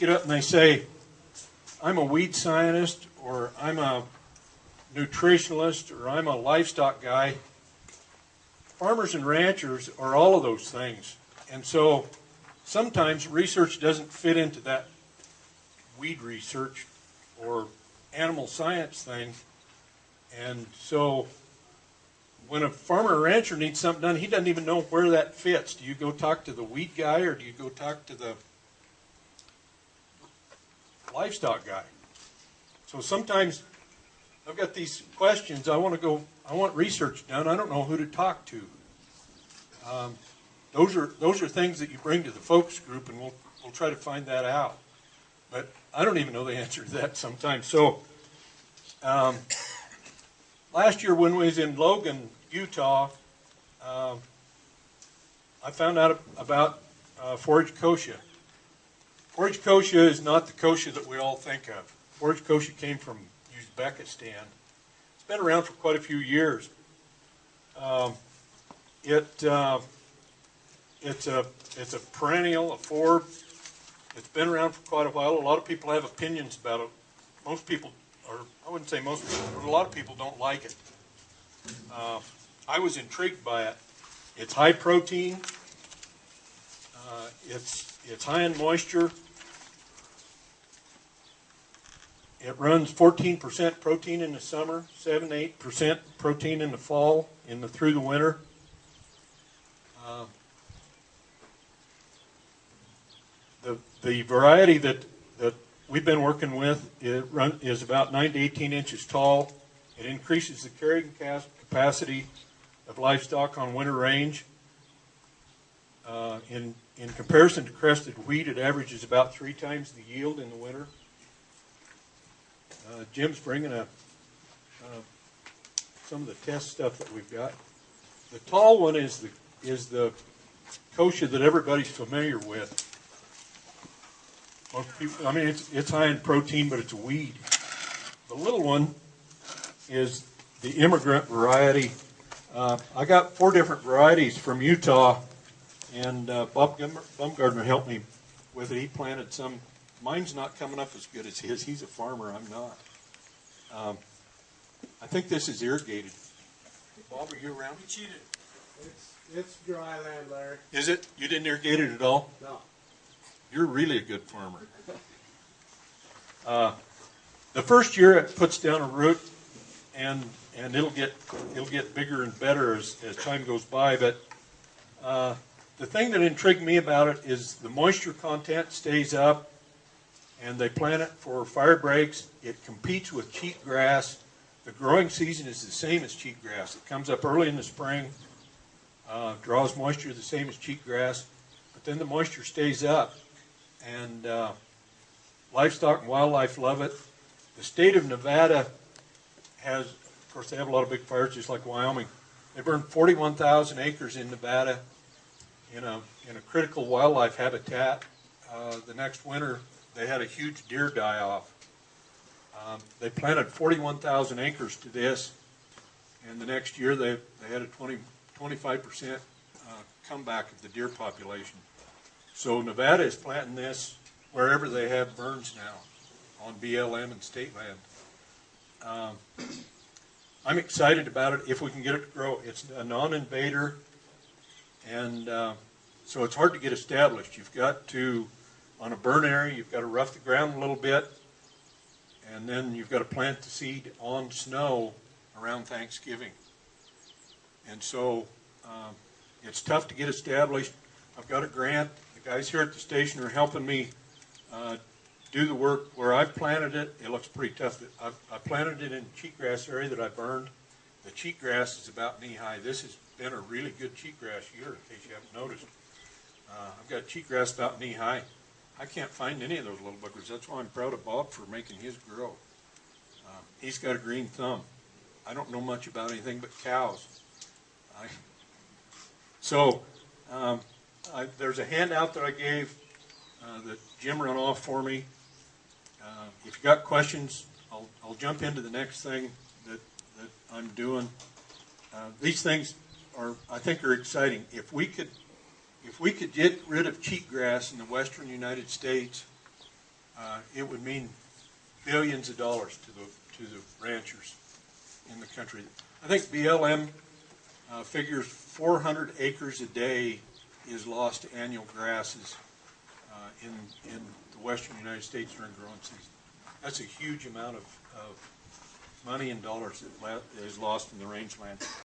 get up and they say, I'm a weed scientist, or I'm a nutritionalist, or I'm a livestock guy. Farmers and ranchers are all of those things. And so sometimes research doesn't fit into that weed research or animal science thing. And so when a farmer or rancher needs something done, he doesn't even know where that fits. Do you go talk to the weed guy, or do you go talk to the livestock guy? So sometimes I've got these questions. I want research done. I don't know who to talk to. Those are things that you bring to the focus group, and we'll try to find that out. But I don't even know the answer to that sometimes. So last year when we was in Logan, Utah, I found out about forage kochia. Forage kochia is not the kochia that we all think of. Forage kochia came from Uzbekistan. It's been around for quite a few years. It's a perennial, a forb. It's been around for quite a while. A lot of people have opinions about it. Most people, or I wouldn't say most people, but a lot of people don't like it. I was intrigued by it. It's high protein. It's high in moisture. It runs 14% protein in the summer, 7 to 8% protein in the fall, through the winter. The variety that we've been working with is about 9 to 18 inches tall. It increases the carrying capacity of livestock on winter range. In comparison to crested wheat, it averages about 3 times the yield in the winter. Jim's bringing some of the test stuff that we've got. The tall one is the kochia that everybody's familiar with. Most people, I mean, it's high in protein, but it's a weed. The little one is the immigrant variety. I got 4 different varieties from Utah, and Bob Bumgardner helped me with it. He planted some. Mine's not coming up as good as his. He's a farmer. I'm not. I think this is irrigated. Bob, are you around? We cheated. It's dry land, Larry. Is it? You didn't irrigate it at all? No. You're really a good farmer. The first year it puts down a root, and it'll get bigger and better as time goes by. But the thing that intrigued me about it is the moisture content stays up, and they plant it for fire breaks. It competes with cheatgrass. The growing season is the same as cheatgrass. It comes up early in the spring, draws moisture the same as cheatgrass, but then the moisture stays up, and livestock and wildlife love it. The state of Nevada has, of course, they have a lot of big fires just like Wyoming. They burned 41,000 acres in Nevada in a critical wildlife habitat. The next winter, they had a huge deer die-off. They planted 41,000 acres to this, and the next year they had a 25% comeback of the deer population. So Nevada is planting this wherever they have burns now, on BLM and state land. I'm excited about it if we can get it to grow. It's a non-invader, and so it's hard to get established. You've got to, on a burn area, you've got to rough the ground a little bit, and then you've got to plant the seed on snow around Thanksgiving. And so it's tough to get established. I've got a grant. The guys here at the station are helping me do the work. Where I've planted it, it looks pretty tough. I planted it in cheatgrass area that I burned. The cheatgrass is about knee-high. This has been a really good cheatgrass year, in case you haven't noticed. I've got cheatgrass about knee-high. I can't find any of those little boogers. That's why I'm proud of Bob for making his grow. He's got a green thumb. I don't know much about anything but cows. There's a handout that I gave that Jim ran off for me. If you got questions, I'll jump into the next thing that I'm doing. These things I think are exciting. If we could get rid of cheatgrass in the western United States, it would mean billions of dollars to the ranchers in the country. I think BLM figures 400 acres a day is lost to annual grasses in the western United States during growing season. That's a huge amount of money and dollars that is lost in the rangeland.